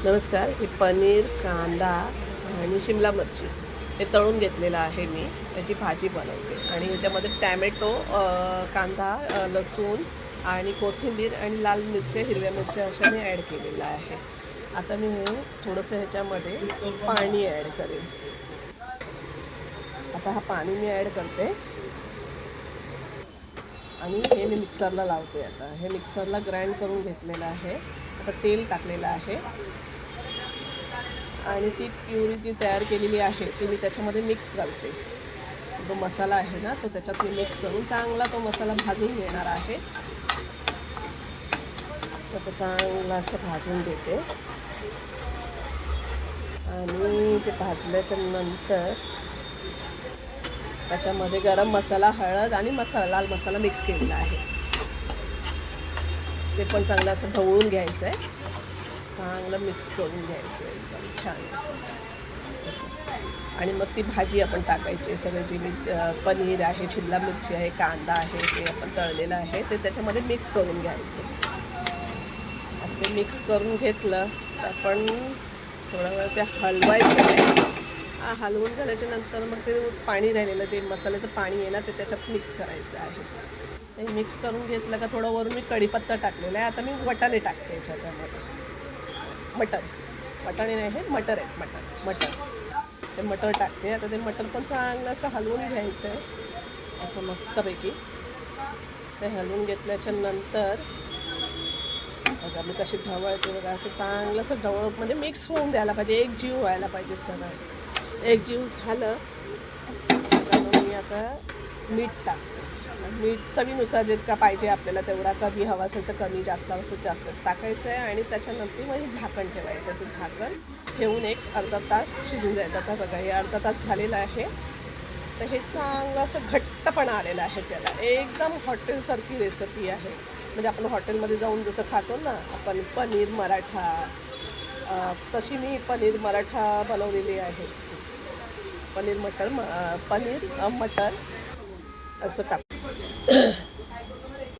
नमस्कार. हे पनीर, कांदा आणि शिमला मिरची हे तळून घेतलेलं आहे मी. त्याची भाजी बनवते आणि ह्याच्यामध्ये टॅमॅटो, कांदा, लसूण आणि कोथिंबीर आणि लाल मिरच्या, हिरव्या मिरच्या अशा मी ॲड केलेलं आहे. आता मी हे थोडंसं ह्याच्यामध्ये पाणी ॲड करेन. आता हा पाणी मी ॲड करते आणि हे मी मिक्सरला लावते. आता हे मिक्सरला ग्राइंड करून घेतलेलं आहे. आता तेल टाकलेलं आहे आणि ती प्युरी जी तयार केलेली आहे ती मी त्याच्यामध्ये मिक्स करते. जो मसाला आहे ना तो त्याच्यात मी मिक्स करून चांगला तो मसाला भाजून घेणार आहे. तर चांगला असं भाजून घेते आणि ते भाजल्याच्या नंतर त्याच्यामध्ये गरम मसाला, हळद आणि लाल मसाला मिक्स केलेला आहे. ते पण चांगलं असं ढवळून घ्यायचं आहे. चांगलं मिक्स करून घ्यायचं आहे एकदम छान असं. आणि मग ती भाजी आपण टाकायची. सगळं जे मी पनीर आहे, शिमला मिरची आहे, कांदा आहे, ते आपण तळलेलं आहे ते त्याच्यामध्ये मिक्स करून घ्यायचं. आणि ते मिक्स करून घेतलं तर आपण थोडा वेळ ते हलवायचं आहे. हलवून झाल्याच्या नंतर मग ते पाणी राहिलेलं जे मसाल्याचं पाणी आहे ना ते त्याच्यात मिक्स करायचं आहे. ते मिक्स करून घेतलं का थोडं वरून मी कढीपत्ता टाकलेला आहे. आता मी वाटाणे टाकते ह्याच्यामध्ये. वाटाणे नाही आहेत, मटर आहेत. मटर ते मटर टाकते. आता ते मटर पण चांगलं असं हलवून घ्यायचं आहे असं मस्तपैकी. ते हलवून घेतल्याच्या नंतर बघा मी कशी ढवळते बघा. असं चांगलं असं ढवळ म्हणजे मिक्स होऊन द्यायला पाहिजे, एक जीव व्हायला पाहिजे सगळं. एक जीव झालं तर मी आता मीठ टाकते. मीठ चवीनुसार जितका पाहिजे आपल्याला तेवढा, कमी हवा असेल तर कमी, जास्त असेल जास्त टाकायचं आहे. आणि त्याच्यानंतर मग झाकण ठेवायचं. ते झाकण ठेवून एक अर्धा तास शिजून द्यायचं. आता बघा हे अर्धा तास झालेलं आहे. तर हे चांगलं असं घट्टपणा आलेलं आहे त्याला. एकदम हॉटेलसारखी रेसिपी आहे. म्हणजे आपण हॉटेलमध्ये जाऊन जसं खातो ना आपण पनीर मराठा, तशी मी पनीर मराठा बनवलेली आहे. पनीर मटर असं टाक